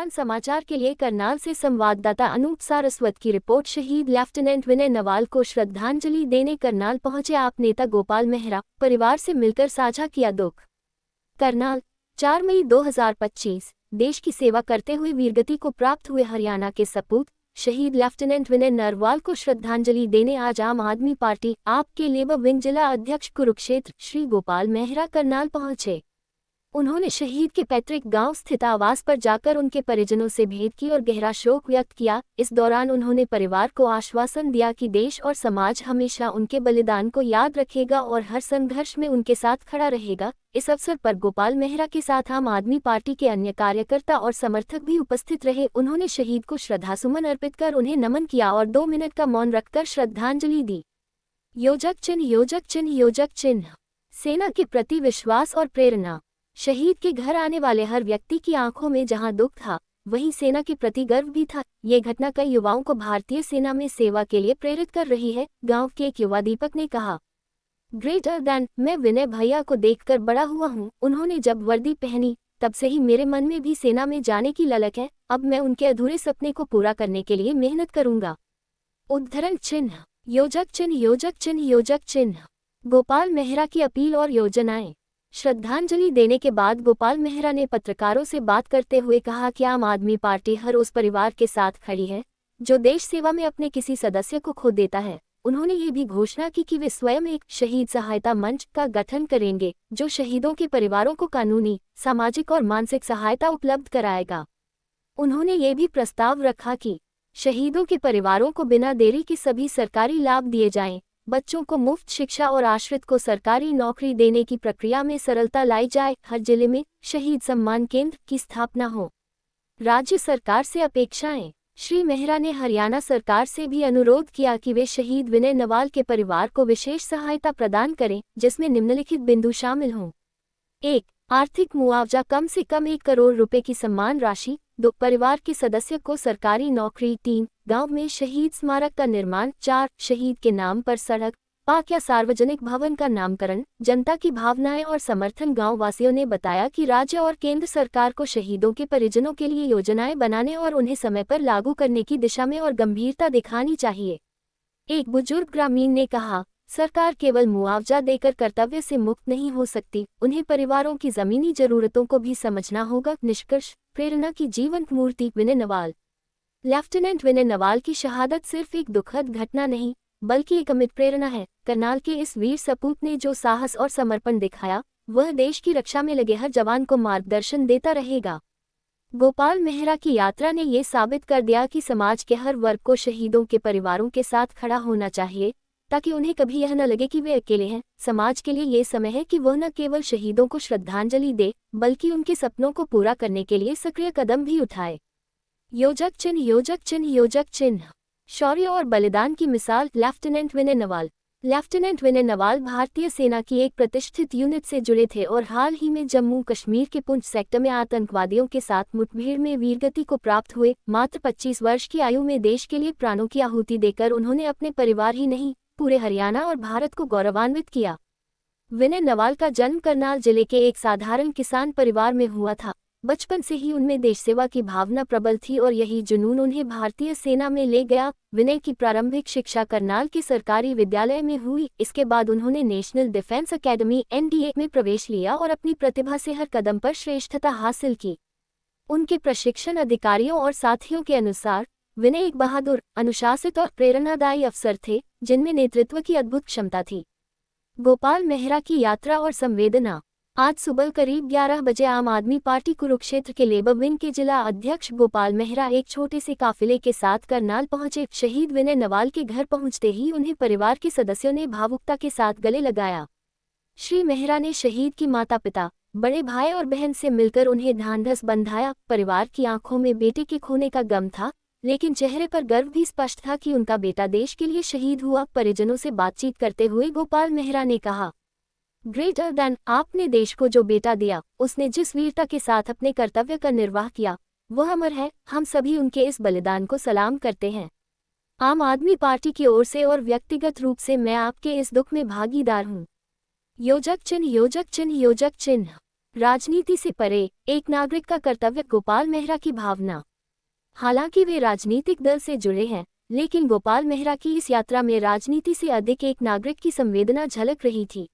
हिंदुस्तान समाचार के लिए करनाल से संवाददाता अनूप सारस्वत की रिपोर्ट। शहीद लेफ्टिनेंट विनय नवाल को श्रद्धांजलि देने करनाल पहुंचे आप नेता गोपाल मेहरा, परिवार से मिलकर साझा किया दुख। करनाल 4 मई 2025। देश की सेवा करते हुए वीरगति को प्राप्त हुए हरियाणा के सपूत शहीद लेफ्टिनेंट विनय नरवाल को श्रद्धांजलि देने आज आम आदमी पार्टी आप के लेबर विंग जिला अध्यक्ष कुरुक्षेत्र श्री गोपाल मेहरा करनाल पहुंचे। उन्होंने शहीद के पैतृक गांव स्थित आवास पर जाकर उनके परिजनों से भेंट की और गहरा शोक व्यक्त किया। इस दौरान उन्होंने परिवार को आश्वासन दिया कि देश और समाज हमेशा उनके बलिदान को याद रखेगा और हर संघर्ष में उनके साथ खड़ा रहेगा। इस अवसर पर गोपाल मेहरा के साथ आम आदमी पार्टी के अन्य कार्यकर्ता और समर्थक भी उपस्थित रहे। उन्होंने शहीद को श्रद्धासुमन अर्पित कर उन्हें नमन किया और 2 मिनट का मौन रखकर श्रद्धांजलि दी। योजक चिन्ह योजक चिन्ह योजक चिन्ह सेना के प्रति विश्वास और प्रेरणा। शहीद के घर आने वाले हर व्यक्ति की आंखों में जहां दुख था, वहीं सेना के प्रति गर्व भी था। ये घटना कई युवाओं को भारतीय सेना में सेवा के लिए प्रेरित कर रही है। गांव के एक युवा दीपक ने कहा, ग्रेटर देन, मैं विनय भैया को देखकर बड़ा हुआ हूं। उन्होंने जब वर्दी पहनी तब से ही मेरे मन में भी सेना में जाने की ललक है। अब मैं उनके अधूरे सपने को पूरा करने के लिए मेहनत करूंगा। उद्धरण चिन्ह योजक चिन्ह योजक चिन्ह योजक चिन्ह गोपाल मेहरा की अपील और योजनाएं। श्रद्धांजलि देने के बाद गोपाल मेहरा ने पत्रकारों से बात करते हुए कहा कि आम आदमी पार्टी हर उस परिवार के साथ खड़ी है जो देश सेवा में अपने किसी सदस्य को खो देता है। उन्होंने ये भी घोषणा की कि वे स्वयं एक शहीद सहायता मंच का गठन करेंगे जो शहीदों के परिवारों को कानूनी, सामाजिक और मानसिक सहायता उपलब्ध कराएगा। उन्होंने ये भी प्रस्ताव रखा कि शहीदों के परिवारों को बिना देरी के सभी सरकारी लाभ दिए जाएं, बच्चों को मुफ्त शिक्षा और आश्रित को सरकारी नौकरी देने की प्रक्रिया में सरलता लाई जाए। हर जिले में शहीद सम्मान केंद्र की स्थापना हो। राज्य सरकार से अपेक्षाएं। श्री मेहरा ने हरियाणा सरकार से भी अनुरोध किया कि वे शहीद विनय नवाल के परिवार को विशेष सहायता प्रदान करें, जिसमें निम्नलिखित बिंदु शामिल हों। 1. आर्थिक मुआवजा कम से कम 1 करोड़ रुपए की सम्मान राशि। 2. परिवार के सदस्य को सरकारी नौकरी। 3. गांव में शहीद स्मारक का निर्माण। 4. शहीद के नाम पर सड़क, पार्क या सार्वजनिक भवन का नामकरण। जनता की भावनाएं और समर्थन। गांव वासियों ने बताया कि राज्य और केंद्र सरकार को शहीदों के परिजनों के लिए योजनाएं बनाने और उन्हें समय पर लागू करने की दिशा में और गंभीरता दिखानी चाहिए। एक बुजुर्ग ग्रामीण ने कहा, सरकार केवल मुआवजा देकर कर्तव्य से मुक्त नहीं हो सकती, उन्हें परिवारों की जमीनी जरूरतों को भी समझना होगा। निष्कर्ष, प्रेरणा की जीवंत मूर्ति विनय नवाल। लेफ्टिनेंट विनय नवाल की शहादत सिर्फ एक दुखद घटना नहीं, बल्कि एक अमिट प्रेरणा है। करनाल के इस वीर सपूत ने जो साहस और समर्पण दिखाया, वह देश की रक्षा में लगे हर जवान को मार्गदर्शन देता रहेगा। गोपाल मेहरा की यात्रा ने ये साबित कर दिया कि समाज के हर वर्ग को शहीदों के परिवारों के साथ खड़ा होना चाहिए, ताकि उन्हें कभी यह न लगे कि वे अकेले हैं। समाज के लिए ये समय है कि वह न केवल शहीदों को श्रद्धांजलि दे, बल्कि उनके सपनों को पूरा करने के लिए सक्रिय कदम भी उठाए। योजक चिन्ह योजक चिन्ह योजक चिन्ह शौर्य और बलिदान की मिसाल। लेफ्टिनेंट विनय नवाल। लेफ्टिनेंट विनय नवाल भारतीय सेना की एक प्रतिष्ठित यूनिट से जुड़े थे और हाल ही में जम्मू कश्मीर के पुंछ सेक्टर में आतंकवादियों के साथ मुठभेड़ में वीरगति को प्राप्त हुए। मात्र 25 वर्ष की आयु में देश के लिए प्राणों की आहुति देकर उन्होंने अपने परिवार ही नहीं, पूरे हरियाणा और भारत को गौरवान्वित किया। विनय नवाल का जन्म करनाल जिले के एक साधारण किसान परिवार में हुआ था। बचपन से ही उनमें देश सेवा की भावना प्रबल थी और यही जुनून उन्हें भारतीय सेना में ले गया। विनय की प्रारंभिक शिक्षा करनाल के सरकारी विद्यालय में हुई। इसके बाद उन्होंने नेशनल डिफेंस अकेडमी (NDA) में प्रवेश लिया और अपनी प्रतिभा से हर कदम पर श्रेष्ठता हासिल की। उनके प्रशिक्षण अधिकारियों और साथियों के अनुसार विनय एक बहादुर, अनुशासित और प्रेरणादायी अफसर थे, जिनमें नेतृत्व की अद्भुत क्षमता थी। गोपाल मेहरा की यात्रा और संवेदना। आज सुबह करीब 11 बजे आम आदमी पार्टी कुरुक्षेत्र के लेबर विंग के जिला अध्यक्ष गोपाल मेहरा एक छोटे से काफिले के साथ करनाल पहुंचे। शहीद विनय नवाल के घर पहुंचते ही उन्हें परिवार के सदस्यों ने भावुकता के साथ गले लगाया। श्री मेहरा ने शहीद की माता पिता, बड़े भाई और बहन से मिलकर उन्हें ढांढस बंधाया। परिवार की आंखों में बेटे के खोने का गम था, लेकिन चेहरे पर गर्व भी स्पष्ट था कि उनका बेटा देश के लिए शहीद हुआ। परिजनों से बातचीत करते हुए गोपाल मेहरा ने कहा, ग्रेटर देन, आपने देश को जो बेटा दिया, उसने जिस वीरता के साथ अपने कर्तव्य का निर्वाह किया, वह अमर है। हम सभी उनके इस बलिदान को सलाम करते हैं। आम आदमी पार्टी की ओर से और व्यक्तिगत रूप से मैं आपके इस दुख में भागीदार हूँ। योजक चिन्ह योजक चिन्ह योजक चिन्ह राजनीति से परे एक नागरिक का कर्तव्य, गोपाल मेहरा की भावना। हालांकि वे राजनीतिक दल से जुड़े हैं, लेकिन गोपाल मेहरा की इस यात्रा में राजनीति से अधिक एक नागरिक की संवेदना झलक रही थी।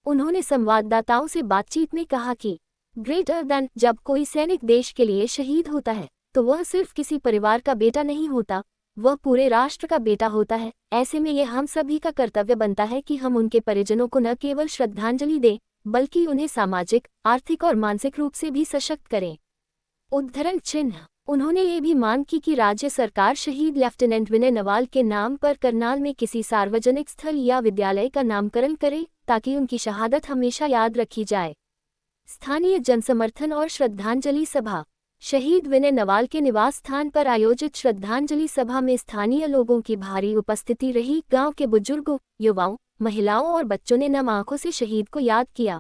उन्होंने संवाददाताओं से बातचीत में कहा कि ग्रेटर देन जब कोई सैनिक देश के लिए शहीद होता है तो वह सिर्फ किसी परिवार का बेटा नहीं होता, वह पूरे राष्ट्र का बेटा होता है। ऐसे में यह हम सभी का कर्तव्य बनता है कि हम उनके परिजनों को न केवल श्रद्धांजलि दें, बल्कि उन्हें सामाजिक, आर्थिक और मानसिक रूप से भी सशक्त करें। उद्धरण चिन्ह। उन्होंने ये भी मांग की कि राज्य सरकार शहीद लेफ्टिनेंट विनय नवाल के नाम पर करनाल में किसी सार्वजनिक स्थल या विद्यालय का नामकरण करे, ताकि उनकी शहादत हमेशा याद रखी जाए। स्थानीय जनसमर्थन और श्रद्धांजलि सभा। शहीद विनय नवाल के निवास स्थान पर आयोजित श्रद्धांजलि सभा में स्थानीय लोगों की भारी उपस्थिति रही। गांव के बुजुर्गों, युवाओं, महिलाओं और बच्चों ने नम आंखों से शहीद को याद किया।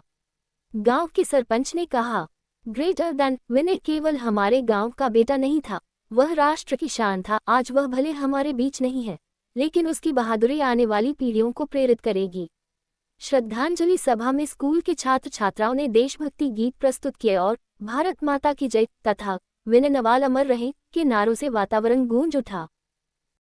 गांव के सरपंच ने कहा, ग्रेटर देन विनय केवल हमारे गांव का बेटा नहीं था, वह राष्ट्र की शान था। आज वह भले हमारे बीच नहीं है, लेकिन उसकी बहादुरी आने वाली पीढ़ियों को प्रेरित करेगी। श्रद्धांजलि सभा में स्कूल के छात्र छात्राओं ने देशभक्ति गीत प्रस्तुत किए और भारत माता की जय तथा विनय नवाल अमर रहे के नारों से वातावरण गूंज उठा।